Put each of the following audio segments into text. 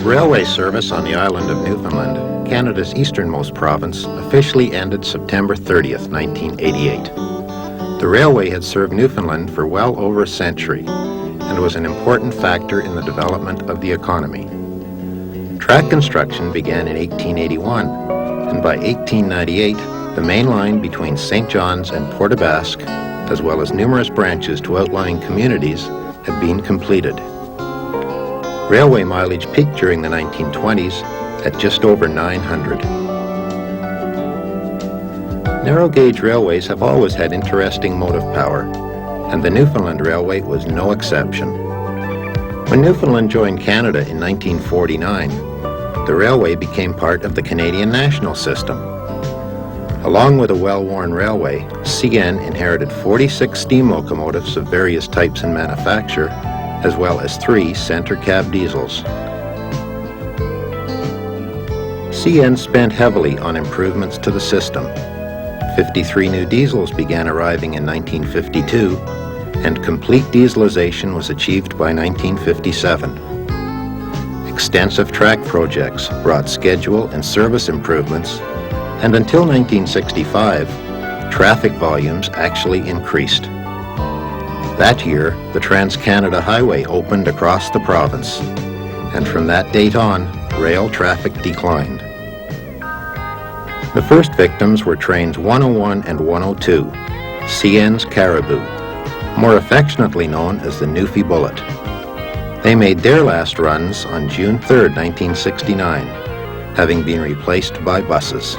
Railway service on the island of Newfoundland, Canada's easternmost province, officially ended September 30th, 1988. The railway had served Newfoundland for well over a century and was an important factor in the development of the economy. Track construction began in 1881, and by 1898, the main line between St. John's and Port aux Basques, as well as numerous branches to outlying communities, had been completed. Railway mileage peaked during the 1920s at just over 900. Narrow gauge railways have always had interesting motive power, and the Newfoundland Railway was no exception. When Newfoundland joined Canada in 1949, the railway became part of the Canadian national system. Along with a well-worn railway, CN inherited 46 steam locomotives of various types and manufacture, as well as 3 center cab diesels. CN spent heavily on improvements to the system. 53 new diesels began arriving in 1952, and complete dieselization was achieved by 1957. Extensive track projects brought schedule and service improvements, and until 1965, traffic volumes actually increased. That year, the Trans-Canada Highway opened across the province, and from that date on, rail traffic declined. The first victims were trains 101 and 102, CN's Caribou, more affectionately known as the Newfie Bullet. They made their last runs on June 3, 1969, having been replaced by buses.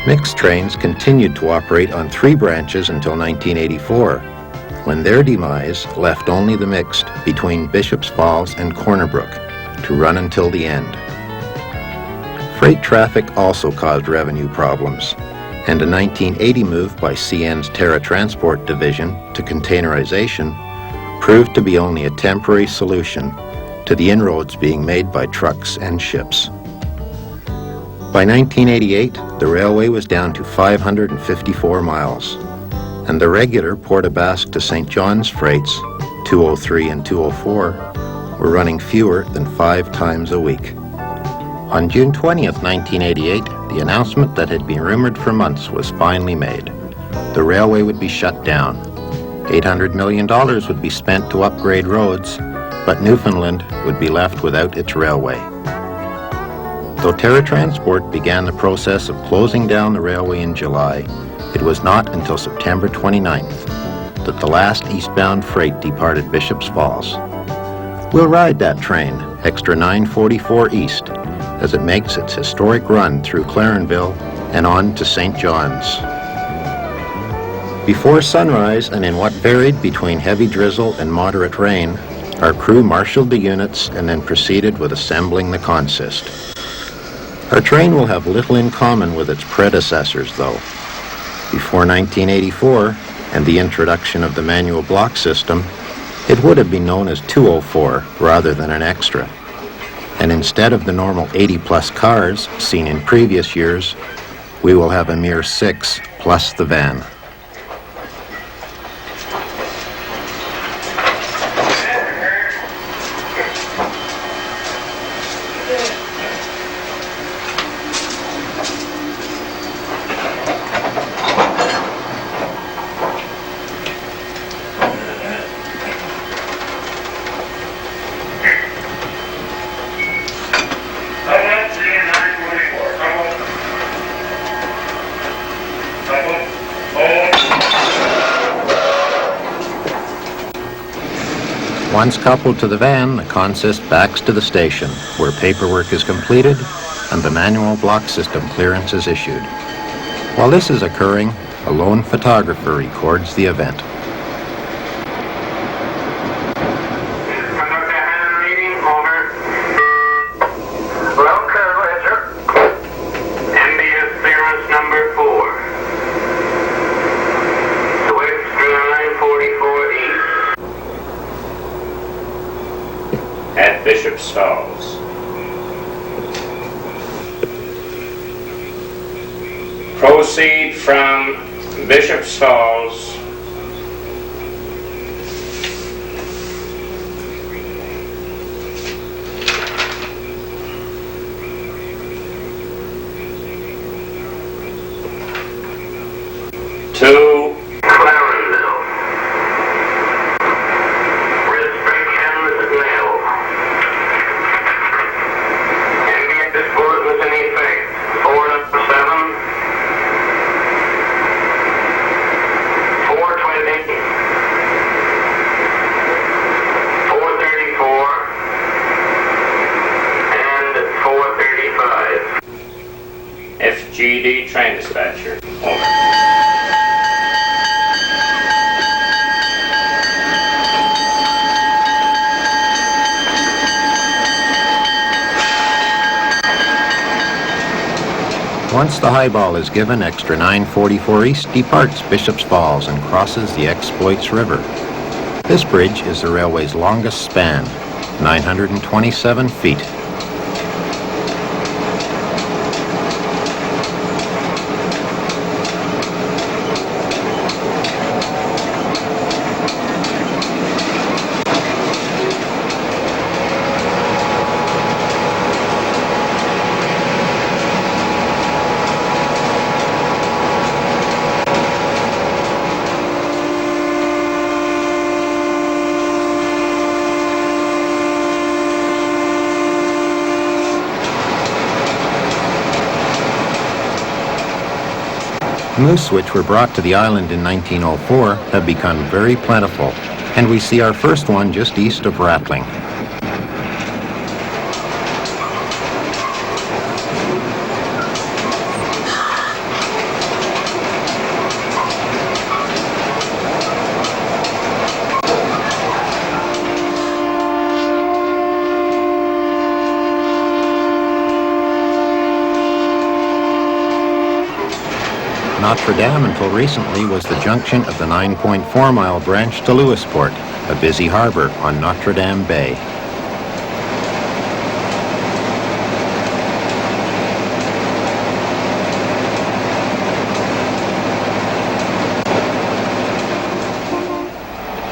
Mixed trains continued to operate on 3 branches until 1984, when their demise left only the mixed between Bishop's Falls and Corner Brook to run until the end. Freight traffic also caused revenue problems, and a 1980 move by CN's Terra Transport division to containerization proved to be only a temporary solution to the inroads being made by trucks and ships. By 1988, the railway was down to 554 miles, and the regular Port aux Basques to St. John's freights, 203 and 204, were running fewer than 5 times a week. On June 20th, 1988, the announcement that had been rumored for months was finally made. The railway would be shut down. $800 million would be spent to upgrade roads, but Newfoundland would be left without its railway. Though Terra Transport began the process of closing down the railway in July, it was not until September 29th that the last eastbound freight departed Bishop's Falls. We'll ride that train, Extra 944 East, as it makes its historic run through Clarenville and on to St. John's. Before sunrise, and in what varied between heavy drizzle and moderate rain, our crew marshaled the units and then proceeded with assembling the consist. Our train will have little in common with its predecessors, though. Before 1984 and the introduction of the manual block system, it would have been known as 204 rather than an extra. And instead of the normal 80-plus cars seen in previous years, we will have a mere 6 plus the van. Once coupled to the van, the consist backs to the station, where paperwork is completed and the manual block system clearance is issued. While this is occurring, a lone photographer records the event. At Bishop's Falls. Proceed from Bishop's Falls to Clarendon. Restrictions nil. Indian disposals in effect. 407. 420. 434. And 435. FGD train dispatcher. Over. Once the highball is given, Extra 944 East departs Bishop's Falls and crosses the Exploits River. This bridge is the railway's longest span, 927 feet. Moose, which were brought to the island in 1904, have become very plentiful, and we see our first one just east of Rattling. Notre Dame, until recently, was the junction of the 9.4-mile branch to Lewisport, a busy harbor on Notre Dame Bay.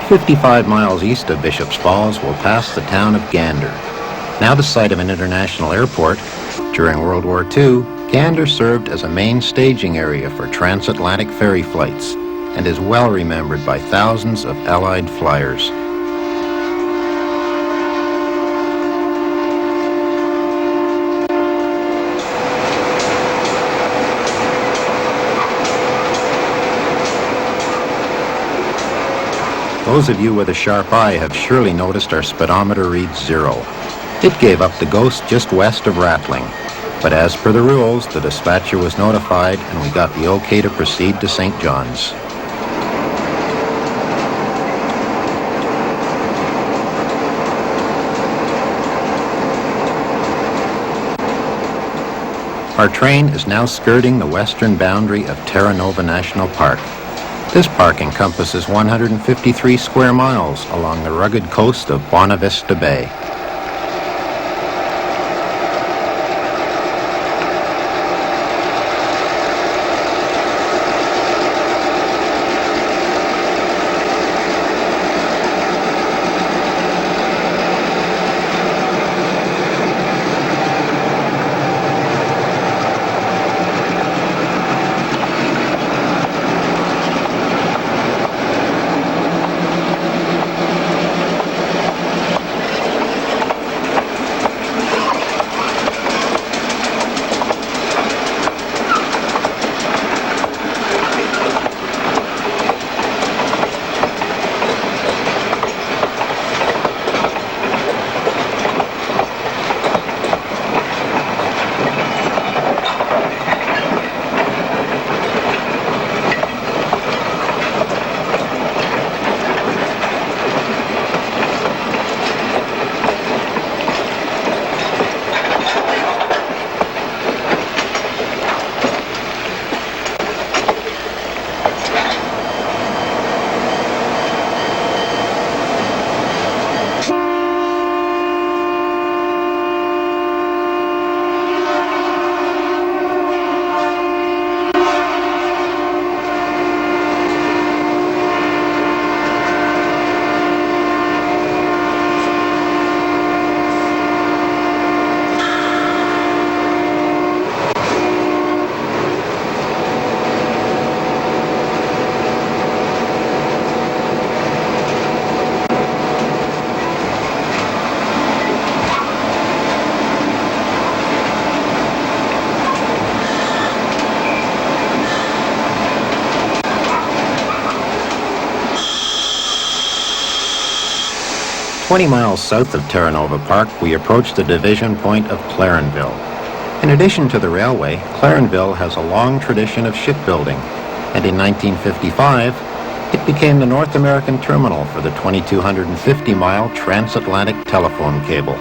"55 miles east of Bishop's Falls, we'll pass the town of Gander. Now the site of an international airport, during World War II, Gander served as a main staging area for transatlantic ferry flights and is well remembered by thousands of Allied flyers. Those of you with a sharp eye have surely noticed our speedometer reads 0. It gave up the ghost just west of Rattling. But as per the rules, the dispatcher was notified and we got the okay to proceed to St. John's. Our train is now skirting the western boundary of Terra Nova National Park. This park encompasses 153 square miles along the rugged coast of Buena Vista Bay. 20 miles south of Terra Nova Park, we approach the division point of Clarenville. In addition to the railway, Clarenville has a long tradition of shipbuilding, and in 1955, it became the North American terminal for the 2,250-mile transatlantic telephone cable.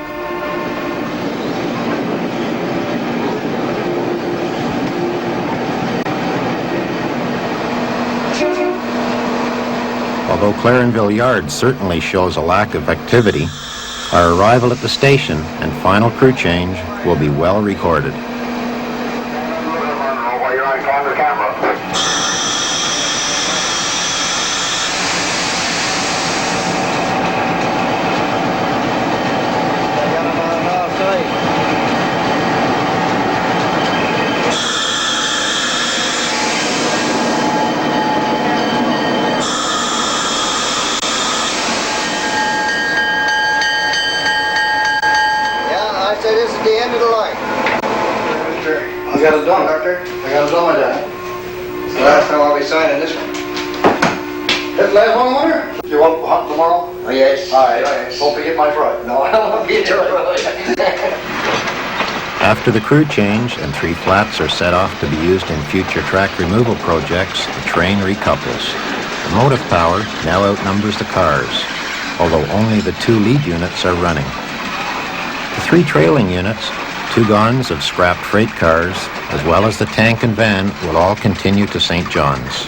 Although Clarenville Yard certainly shows a lack of activity, our arrival at the station and final crew change will be well recorded. While you're on camera. This is the end of the line. I got it done, Doctor. I got it done, my dad. It's the last time I'll be signing this one. This last one, Wonder? You want to hunt tomorrow? Oh, yes. All right. Yes. Don't forget my fry. No, I won't get your After the crew change and 3 flats are set off to be used in future track removal projects, the train recouples. The motive power now outnumbers the cars, although only the 2 lead units are running. The 3 trailing units, 2 guns of scrapped freight cars, as well as the tank and van, will all continue to St. John's.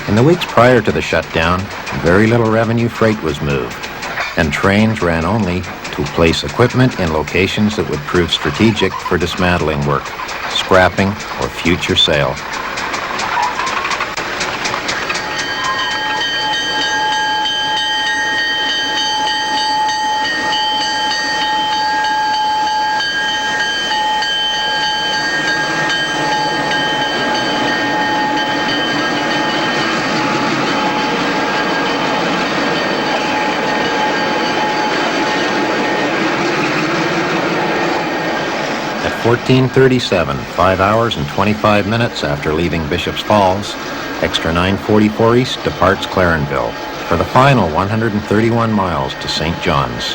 In the weeks prior to the shutdown, very little revenue freight was moved, and trains ran only to place equipment in locations that would prove strategic for dismantling work, scrapping, or future sale. At 14:37, 5 hours and 25 minutes after leaving Bishop's Falls, Extra 944 East departs Clarenville for the final 131 miles to St. John's.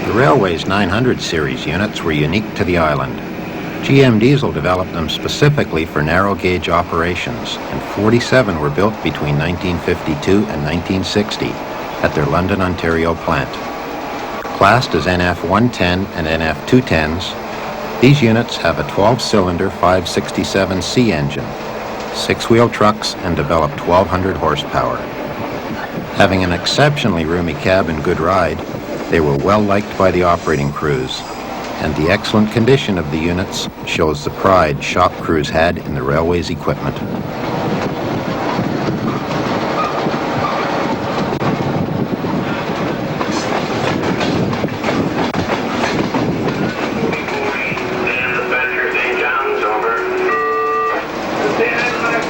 The railway's 900 series units were unique to the island. GM Diesel developed them specifically for narrow gauge operations, and 47 were built between 1952 and 1960 at their London, Ontario plant. Classed as NF-110 and NF-210s, these units have a 12-cylinder 567C engine, 6-wheel trucks, and develop 1,200 horsepower. Having an exceptionally roomy cab and good ride, they were well liked by the operating crews, and the excellent condition of the units shows the pride shop crews had in the railway's equipment. Dispatcher, St. John's, over.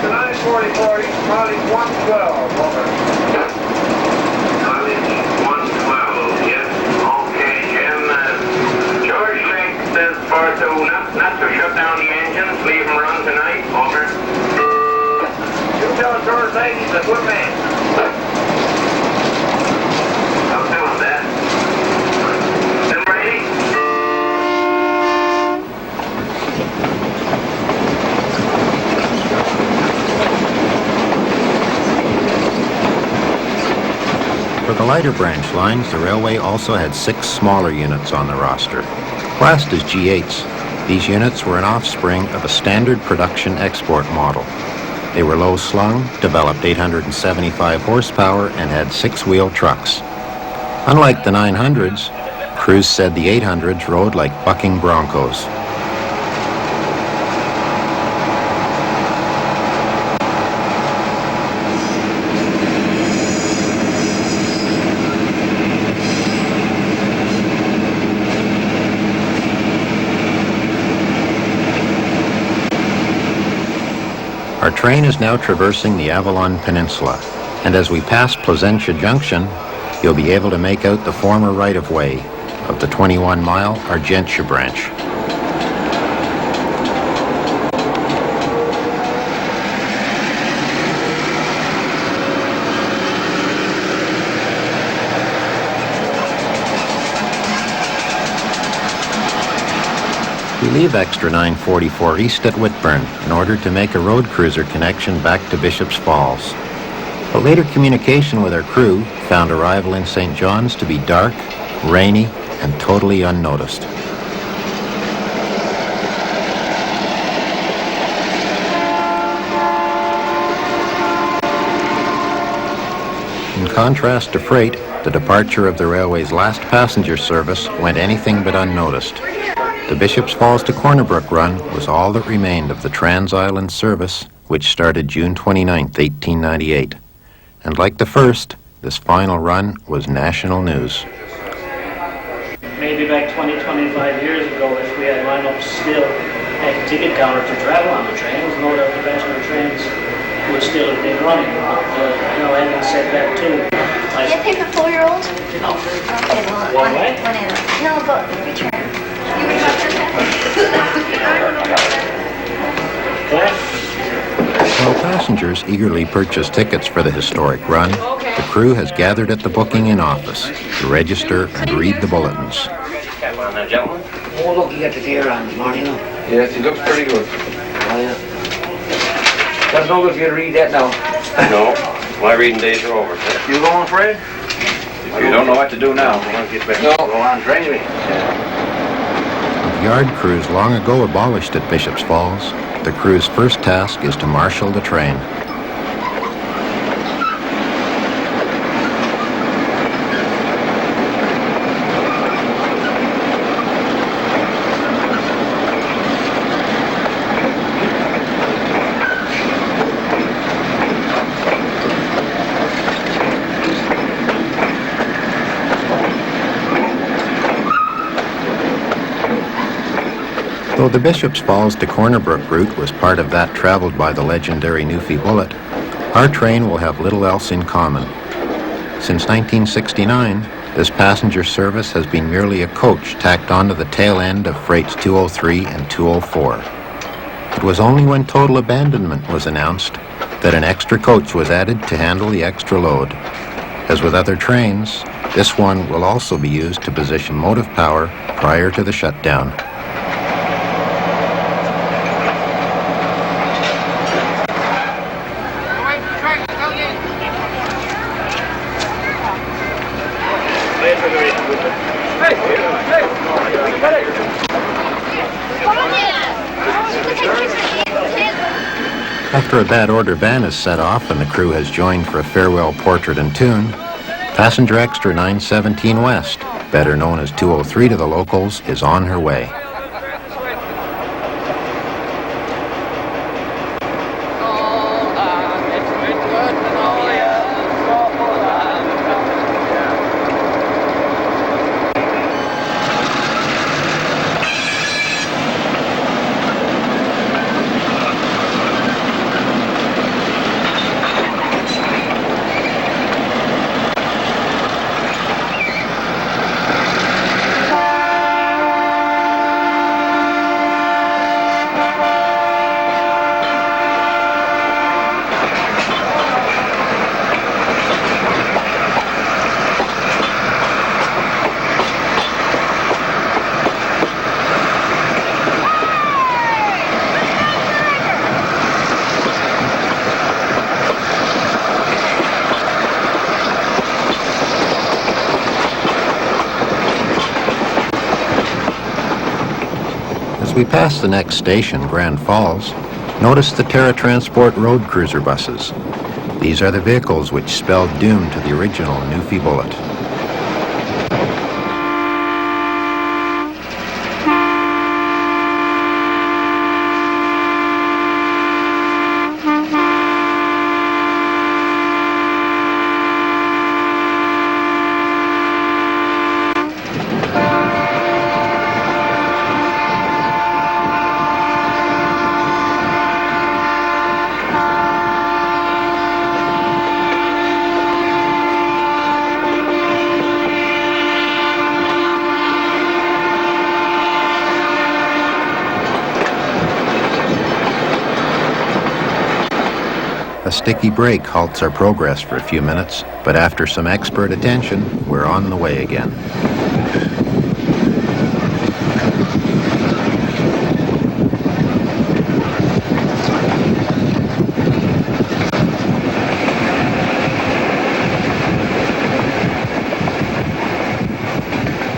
944, probably 112, over. Mileage 112, yes. Okay, Jim. George Shank says for to not to shut down the engines, leave them run tonight, over. You tell George Lake he's a good man. I'll tell him that. Then Brady? For the lighter branch lines, the railway also had 6 smaller units on the roster. Classed as G8s, these units were an offspring of a standard production export model. They were low-slung, developed 875 horsepower, and had 6-wheel trucks. Unlike the 900s, Crews said the 800s rode like bucking broncos. Our train is now traversing the Avalon Peninsula, and as we pass Placentia Junction, you'll be able to make out the former right-of-way of the 21-mile Argentia branch. We leave Extra 944 east at Whitburn in order to make a road cruiser connection back to Bishop's Falls. But later communication with our crew found arrival in St. John's to be dark, rainy, and totally unnoticed. In contrast to freight, the departure of the railway's last passenger service went anything but unnoticed. The Bishop's Falls to Corner Brook run was all that remained of the Trans-Island service, which started June 29, 1898. And like the first, this final run was national news. Maybe back 20-25 years ago, if we had lined up still at the ticket counter to travel on the trains, no doubt the passenger trains would still have been running. But, having said that too, Do you pay for 4-year-old? No. Okay, well, One way? One in. No, but return. You would have to While passengers eagerly purchased tickets for the historic run, the crew has gathered at the booking-in office to register and read the bulletins. Oh, look, you got the deer on this morning. Yes, he looks pretty good. Oh, yeah. That's no good if you read that now. No, my reading days are over. You going, Fred? You don't know what to do now. No. Go on, train me. Yard crews long ago abolished at Bishop's Falls, the crew's first task is to marshal the train. Though the Bishop's Falls to Corner Brook route was part of that traveled by the legendary Newfie Bullet, our train will have little else in common. Since 1969, this passenger service has been merely a coach tacked onto the tail end of freights 203 and 204. It was only when total abandonment was announced that an extra coach was added to handle the extra load. As with other trains, this one will also be used to position motive power prior to the shutdown. After a bad order van is set off and the crew has joined for a farewell portrait and tune, passenger extra 917 West, better known as 203 to the locals, is on her way. As we pass the next station, Grand Falls, notice the Terra Transport road cruiser buses. These are the vehicles which spelled doom to the original Newfie Bullet. sticky brake halts our progress for a few minutes, but after some expert attention, we're on the way again.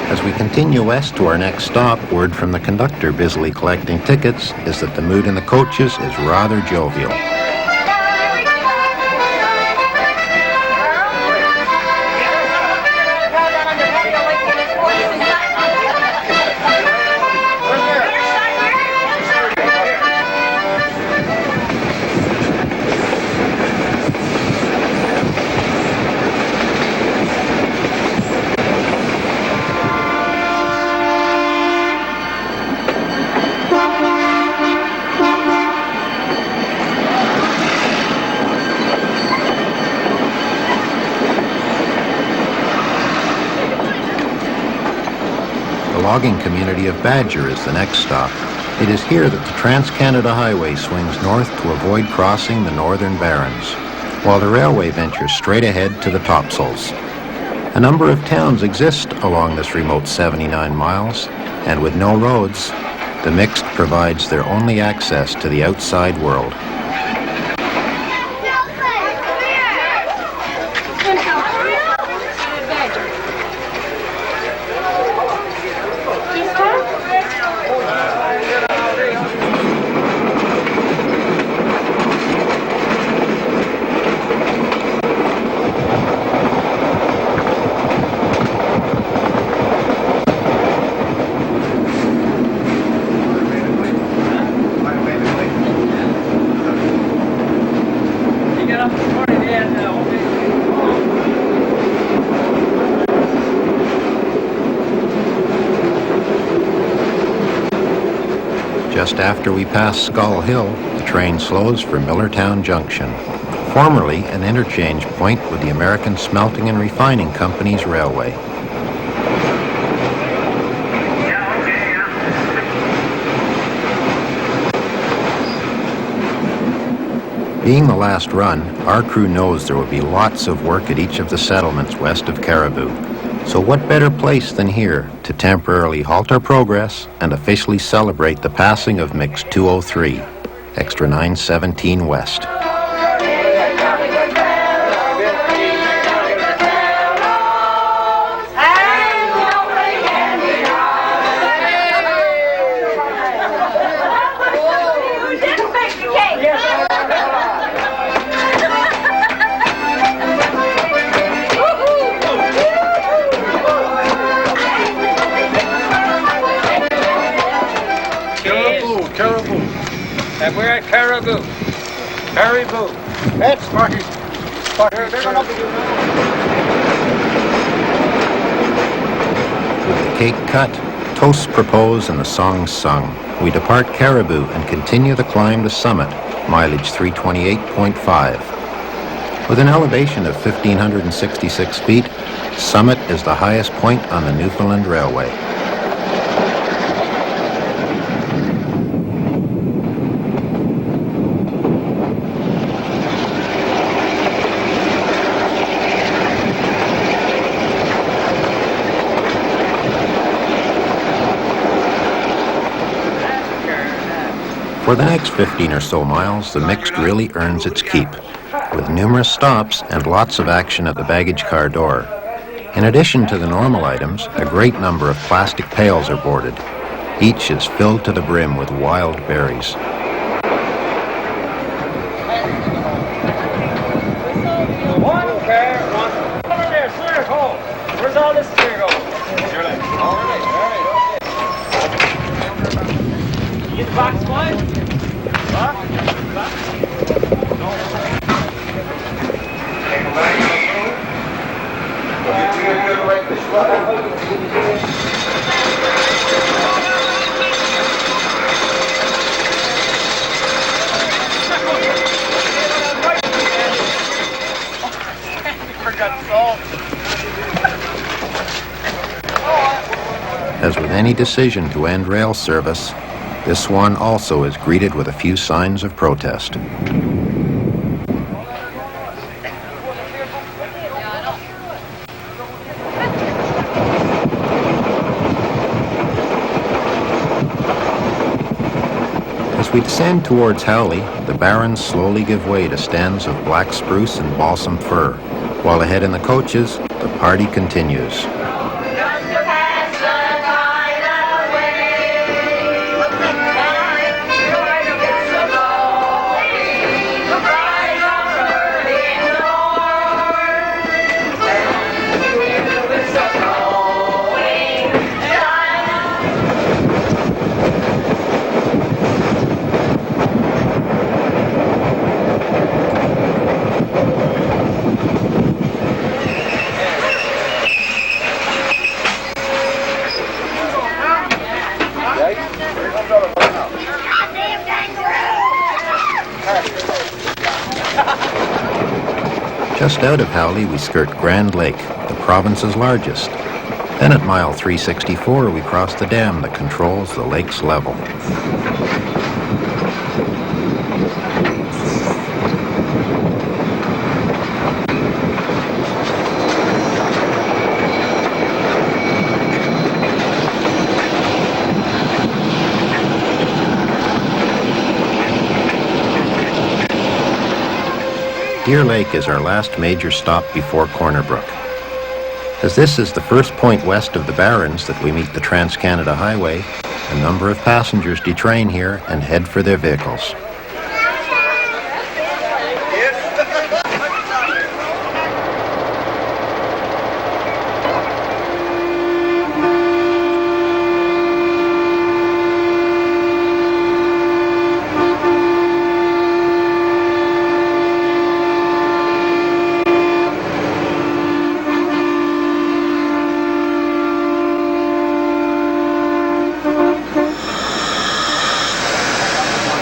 As we continue west to our next stop, word from the conductor busily collecting tickets is that the mood in the coaches is rather jovial. The logging community of Badger is the next stop. It is here that the Trans-Canada Highway swings north to avoid crossing the Northern Barrens, while the railway ventures straight ahead to the Topsails. A number of towns exist along this remote 79 miles, and with no roads, the mixed provides their only access to the outside world. Just after we pass Skull Hill, the train slows for Millertown Junction, formerly an interchange point with the American Smelting and Refining Company's railway. Being the last run, our crew knows there will be lots of work at each of the settlements west of Caribou. So what better place than here to temporarily halt our progress and officially celebrate the passing of Mix 203, Extra 917 West. And we're at Caribou. Caribou. That's Sparky. They're going up to do With the cake cut, toasts proposed and the songs sung, we depart Caribou and continue the climb to Summit, mileage 328.5. With an elevation of 1,566 feet, Summit is the highest point on the Newfoundland Railway. For the next 15 or so miles, the mixed really earns its keep, with numerous stops and lots of action at the baggage car door. In addition to the normal items, a great number of plastic pails are boarded. Each is filled to the brim with wild berries. One car, one. Over there, clear hole. Where's all this clear going? All right, okay. You get the box wide? As with any decision to end rail service, this one also is greeted with a few signs of protest. we descend towards Howley, the barrens slowly give way to stands of black spruce and balsam fir, while ahead in the coaches, the party continues. Just out of Howley, we skirt Grand Lake, the province's largest. Then at mile 364, we cross the dam that controls the lake's level. Deer Lake is our last major stop before Corner Brook. As this is the first point west of the Barrens that we meet the Trans-Canada Highway, a number of passengers detrain here and head for their vehicles.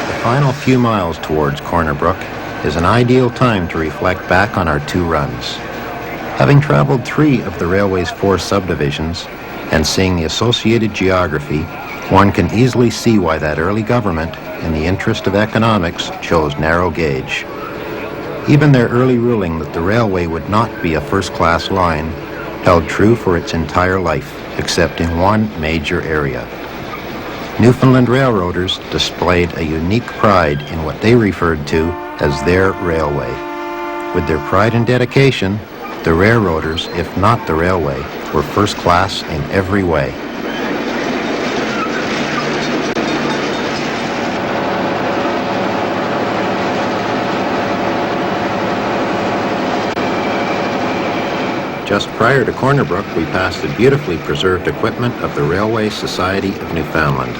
The final few miles towards Corner Brook is an ideal time to reflect back on our 2 runs. Having traveled 3 of the railway's 4 subdivisions and seeing the associated geography, one can easily see why that early government, in the interest of economics, chose narrow gauge. Even their early ruling that the railway would not be a first-class line held true for its entire life, except in one major area. Newfoundland railroaders displayed a unique pride in what they referred to as their railway. With their pride and dedication, the railroaders, if not the railway, were first class in every way. Just prior to Corner Brook, we passed the beautifully preserved equipment of the Railway Society of Newfoundland.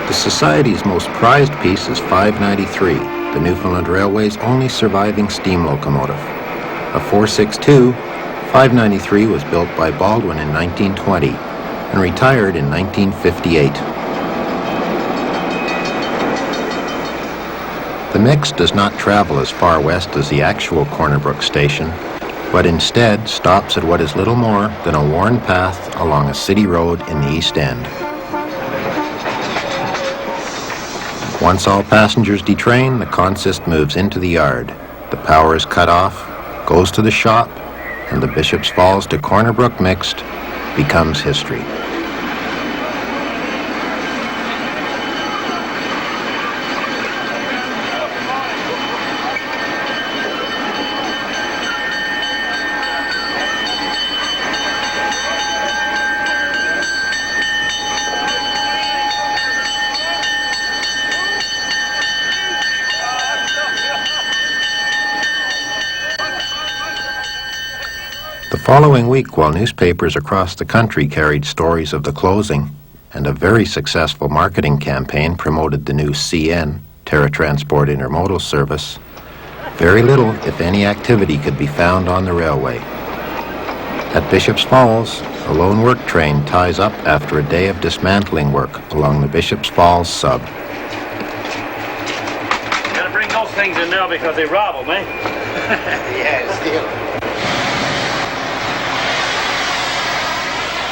The Society's most prized piece is 593, the Newfoundland Railway's only surviving steam locomotive. A 462, 593 was built by Baldwin in 1920 and retired in 1958. The mix does not travel as far west as the actual Corner Brook station, but instead stops at what is little more than a worn path along a city road in the East End. Once all passengers detrain, the consist moves into the yard. The power is cut off, goes to the shop, and the Bishop's Falls to Corner Brook mixed becomes history. The following week, while newspapers across the country carried stories of the closing, and a very successful marketing campaign promoted the new CN, Terra Transport Intermodal Service, very little, if any, activity could be found on the railway. At Bishop's Falls, a lone work train ties up after a day of dismantling work along the Bishop's Falls sub. Gotta bring those things in now because they rob them, eh? Yeah, steal.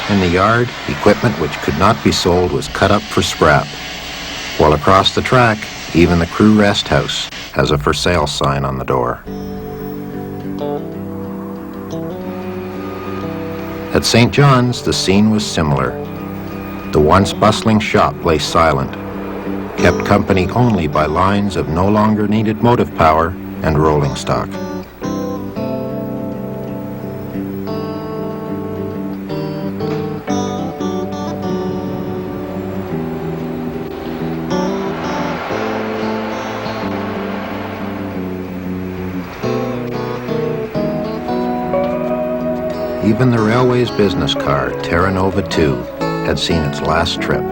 In the yard, equipment which could not be sold was cut up for scrap, while across the track, Even the crew rest house has a for sale sign on the door. At St. John's, the scene was similar. The once bustling shop lay silent, kept company only by lines of no longer needed motive power and rolling stock. Even the railway's business car, Terra Nova 2, had seen its last trip,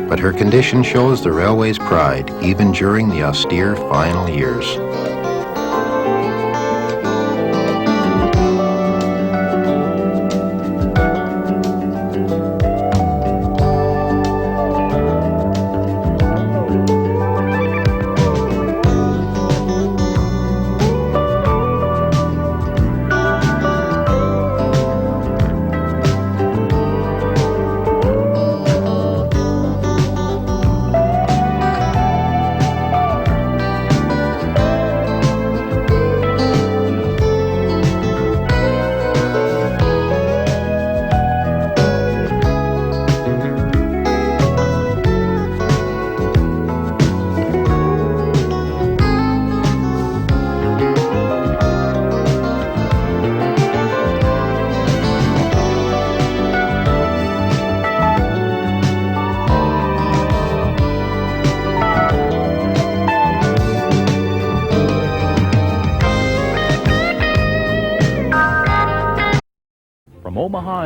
but her condition shows the railway's pride even during the austere final years. From Omaha